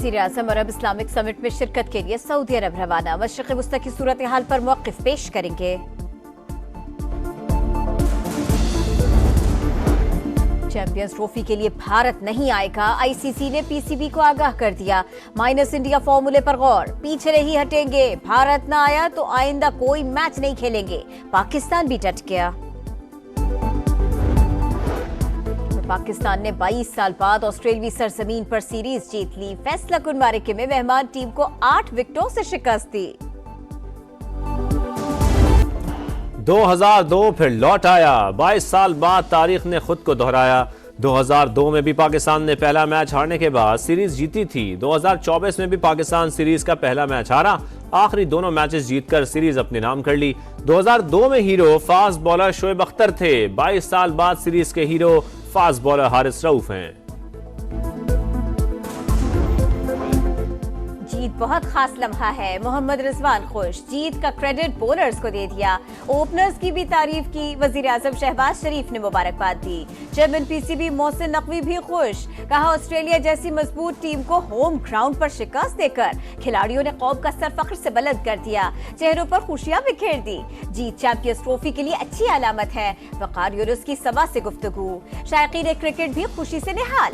वज़ीर आज़म अरब Islamic summit में शिरकत के लिए सऊदी अरब रवाना। मशरिक़ वस्ता की सूरत हाल पर मौक़िफ़ पेश करेंगे। चैंपियंस ट्रॉफी के लिए भारत नहीं आएगा, आईसीसी ने पीसीबी को आगाह कर दिया। माइनस इंडिया फॉर्मूले पर गौर, पीछे नहीं हटेंगे, भारत न आया तो आइंदा कोई मैच नहीं खेलेंगे। पाकिस्तान भी डट गया। पाकिस्तान ने 22 साल बाद ऑस्ट्रेलियाई सरजमीन पर सीरीज जीत ली। फैसला कुन मारिके में मेहमान टीम को 8 विकेटों से शिकस्त दी। 2002 फिर लौट आया। 22 साल बाद तारीख ने खुद को दोहराया। 2002 में भी पाकिस्तान ने पहला मैच हारने के बाद सीरीज जीती थी। 2024 में भी पाकिस्तान सीरीज का पहला मैच हारा, आखिरी दोनों मैचेस जीतकर सीरीज अपने नाम कर ली। 2002 में hero fast bowler Shoaib Akhtar थे। 22 साल बाद सीरीज के hero fast bowler Haris Rauf हैं। जीत बहुत खास लम्हा है। मोहम्मद रिजवान खुश, जीत का क्रेडिट बॉलर्स को दे दिया। ओपनर्स की भी तारीफ की। वजीर आजम शहबाज शरीफ ने मुबारकबाद दी। चेयरमैन पीसीबी मोहसिन नकवी भी खुश, कहा ऑस्ट्रेलिया जैसी मजबूत टीम को होम ग्राउंड पर शिकस्त देकर खिलाड़ियों ने कौम का सर फख्र से बुलंद कर दिया। चेहरों पर खुशियां बिखेर दी। जीत चैंपियंस ट्रॉफी के लिए अच्छी अलामत है। वकार यूनुस की सभा से गुफ्तगू। शायकीन क्रिकेट भी खुशी से निहाल।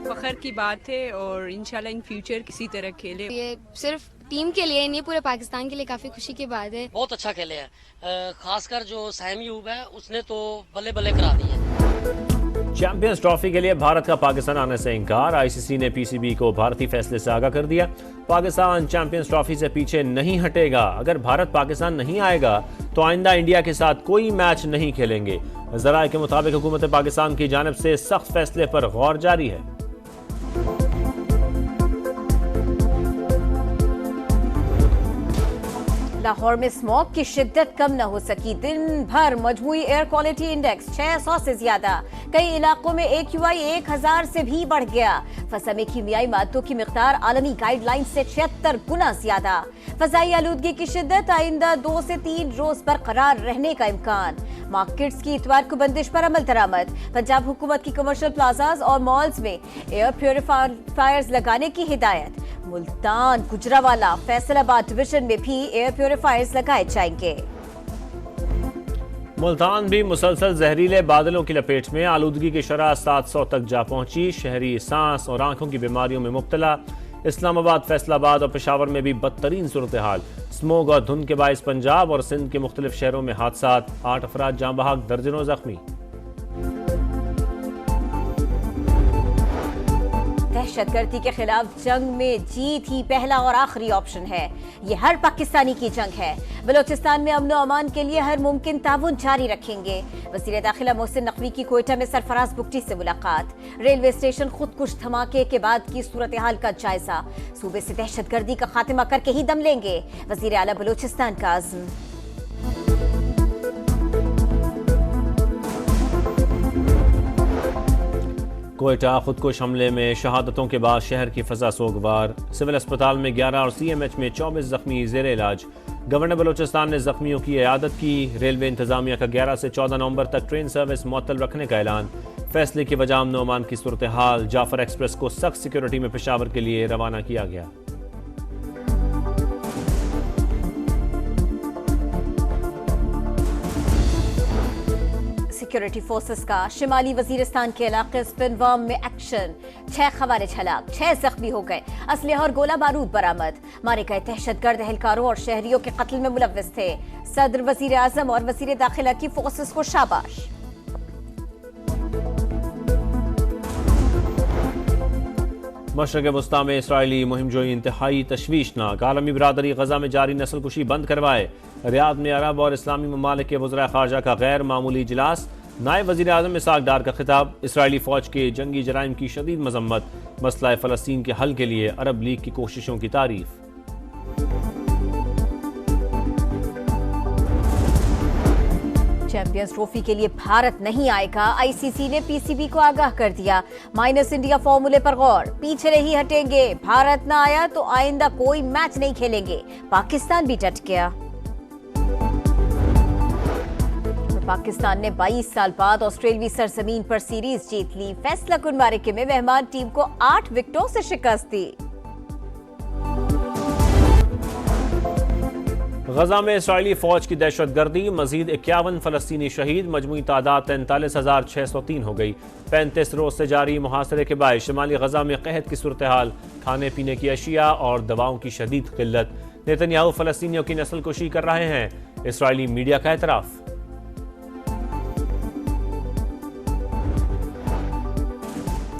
फखर की बात है और इंशाल्लाह इन फ्यूचर किसी तरह खेले। ये सिर्फ टीम के लिए नहीं, पूरे पाकिस्तान के लिए काफी खुशी की बात है। बहुत अच्छा खेले हैं, खासकर जो सैम यूब है उसने तो बल्ले बल्ले करा दी है। चैंपियंस ट्रॉफी के लिए भारत का पाकिस्तान आने से इंकार। आईसीसी ने पीसीबी को भारतीय फैसले से आगाह कर दिया। पाकिस्तान चैंपियंस ट्रॉफी से पीछे नहीं हटेगा। अगर भारत पाकिस्तान नहीं आएगा तो आइंदा इंडिया के साथ कोई मैच नहीं खेलेंगे। ज़राए के मुताबिक हुकूमत पाकिस्तान की जानिब से सख्त फैसले पर गौर जारी है। लाहौर में स्मॉग की शिद्दत कम न हो सकी। दिन भर मजमूई एयर क्वालिटी इंडेक्स 600 से ज्यादा। कई इलाकों में AQI 1000 से भी बढ़ गया। फजा में कीमियाई मादों की मिकदार आलमी गाइडलाइन से 76 गुना ज्यादा। फजाई आलूदगी की शिद्दत आइंदा 2 से 3 रोज बरकरार रहने का इम्कान। मार्केट्स की इतवार को बंदिश पर अमल दरामद। पंजाब हुकूमत की कमर्शियल प्लाजाज और मॉल्स में एयर प्योरीफायर्स लगाने की हिदायत। मुल्तान, गुजरावाला, फैसलाबाद डिवीजन में भी एयर प्योरीफायर्स लगाए जाएंगे। मुल्तान भी मुसलसल जहरीले बादलों की लपेट में। आलूदगी की शरह 700 तक जा पहुंची। शहरी सांस और आंखों की बीमारियों में मुब्तला। इस्लामाबाद, फैसलाबाद और पेशावर में भी बदतरीन सूरत हाल। स्मोग और धुंध के बायस पंजाब और सिंध के मुख्तलिफ शहरों में हादसात। 8 अफराद जाँ बहक, दर्जनों जख्मी। दहशतगर्दी के खिलाफ जंग में जीत ही पहला और आखिरी ऑप्शन है। ये हर पाकिस्तानी की जंग है। बलोचिस्तान में अमन और अमान के लिए हर मुमकिन ताउन जारी रखेंगे। वज़ीर दाखिला मोहसिन नकवी की कोयटा में सरफराज बुगटी से मुलाकात। रेलवे स्टेशन खुदकुश धमाके के बाद की सूरत हाल का जायजा। सूबे से दहशतगर्दी का खात्मा करके ही दम लेंगे, वज़ीर आला बलोचिस्तान का अज़्म। कोयटा खुदकुश हमले में शहादतों के बाद शहर की फजा सोगवार। सिविल अस्पताल में 11 और CMH में 24 जख्मी जेर इलाज। गवर्नर बलोचिस्तान ने जख्मियों की इयादत की। रेलवे इंतजामिया का 11 से 14 नवंबर तक ट्रेन सर्विस मुअत्तल रखने का ऐलान। फैसले की वजह अमन ओमान की सूरत हाल। जाफर एक्सप्रेस को सख्त सिक्योरिटी में पेशावर के लिए रवाना किया गया। सिक्योरिटी फोर्सेस का शिमाली वजीरिस्तान के इलाके स्पिनवाम में एक्शन। 6 खवारिज हलाक, 6 जख्मी हो गए। असलहा और गोला बारूद बरामद। मारे गए दहशतगर्द एहलकारों और शहरियों के कत्ल में मुलव्विस थे। सदर, वजीर आजम और वजीर दाखिला की फोर्सेस को शाबाश। मशरक़ वस्ता में इसराइली मुहिमजोई इंतहाई तशवीशनाक। आलमी बिरादरी गजा में जारी नस्ल कुशी बंद करवाए। रियाद में अरब और इस्लामी ममालिक के वज़राए ख़ारजा का गैर मामूली इजलास। नायब वज़ीर आज़म इसहाक़ डार का खिताब। इसराइली फ़ौज के जंगी जराइम की शदीद मजम्मत। मसला फ़लस्तीन के हल के लिए अरब लीग की कोशिशों की तारीफ। चैंपियंस ट्रॉफी के लिए भारत नहीं आएगा, आईसीसी ने पीसीबी को आगाह कर दिया। माइनस इंडिया फॉर्मूले पर गौर, पीछे नहीं हटेंगे, भारत न आया तो आइंदा कोई मैच नहीं खेलेंगे। पाकिस्तान भी डट गया। पाकिस्तान ने 22 साल बाद ऑस्ट्रेलियाई सरजमीन पर सीरीज जीत ली। फैसला कुन मारिके में मेहमान टीम को 8 विकेटों से शिकस्त दी। गजा में इसराइली फौज की दहशतगर्दी, मजीद 51 फलस्तीनी शहीद, मजमूई तादाद 43,603 हो गई। 35 रोज से जारी मुहासरे के बाद शमाली गजा में कहत की सूरत हाल, खाने पीने की अशिया और दवाओं की शदीद किल्लत। नेतन्याहू फलस्तीनियों की नस्ल कुशी कर रहे हैं, इसराइली मीडिया का एतराफ।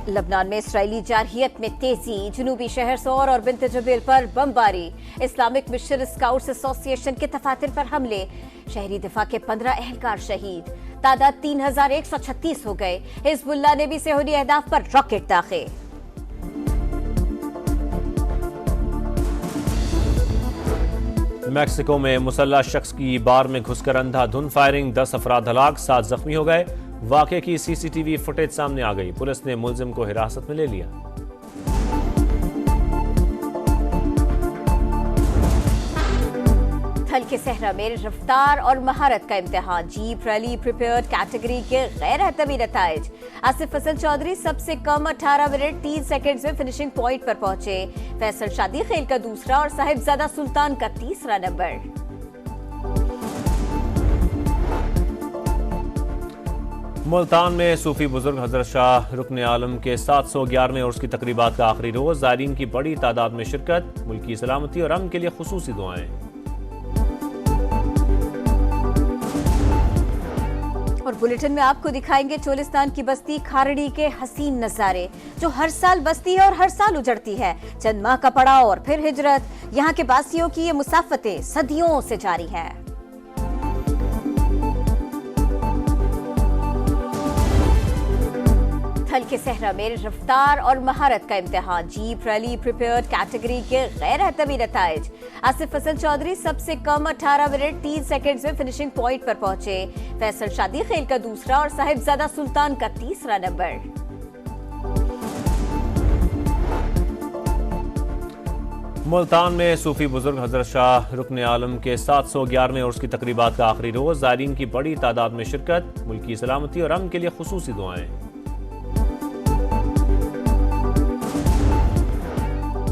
लबनान में इसराइली जारहियत में तेजी, जनूबी शहर सौर और बिन्त जबेल पर बमबारी। इस्लामिक मिशन स्काउट्स एसोसिएशन के दफातर पर हमले, शहरी दिफा के 15 एहलकार शहीद, तादाद 3,136 हो गए। हिजबुल्लाह ने भी सेहूनी अहदाफ पर रॉकेट दागे। मैक्सिको में मुसल्लह शख्स की बार में घुसकर अंधाधुंध फायरिंग, 10 अफराद हलाक, 7 जख्मी हो गए। वाक़े की सीसीटीवी फुटेज सामने आ गई, पुलिस ने मुलजिम को हिरासत में ले लिया। थल के सहरा में रफ्तार और महारत का इम्तिहान, जीप रैली प्रिपेयर्ड कैटेगरी के गैर हतमी नताइज। आसिफ फसल चौधरी सबसे कम 18 मिनट 3 सेकंड में फिनिशिंग पॉइंट पर पहुंचे। फैसल शादी खेल का दूसरा और साहिबजादा सुल्तान का तीसरा नंबर। मुल्तान में सूफी बुजुर्ग हजरत शाह रुकन आलम के 711वें उर्स की तकरीबात का आखिरी रोज, ज़ायरीन की बड़ी तादाद में शिरकत, मुल्की सलामती और अमन के लिए खुसूसी दुआएं। और बुलेटिन में आपको दिखाएंगे चोलिस्तान की बस्ती खारड़ी के हसीन नजारे, जो हर साल बसती है और हर साल उजड़ती है। चंद माह का पड़ाव और फिर हिजरत, यहाँ के बासियों की ये मुसाफतें सदियों से जारी है। थल के सहरा में रफ्तार और महारत का इम्तिहान, जीप रैली प्रिपेयर्ड कैटेगरी के गैर हतमी नताइज। आसिफ फसल चौधरी सबसे कम 18 मिनट 3 सेकंड में फिनिशिंग पॉइंट पर पहुंचे। फैसल शादी खेल का दूसरा और साहिबजादा सुल्तान का तीसरा नंबर। मुल्तान में सूफी बुजुर्ग हजरत शाह रुकन आलम के 711वें उर्स की तकरीबात का आखिरी रोज, ज़ायरीन की बड़ी तादाद में शिरकत, मुल्की सलामती और अमन के लिए खुसूसी दुआएं।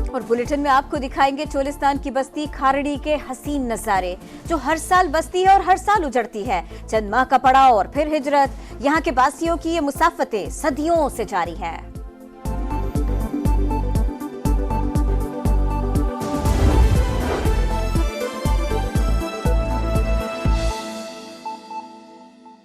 और बुलेटिन में आपको दिखाएंगे चोलिस्तान की बस्ती खारड़ी के हसीन नजारे, जो हर साल बसती है और हर साल उजड़ती है। चंद माह का पड़ाव और फिर हिजरत, यहाँ के बासियों की ये मुसाफतें सदियों से जारी है।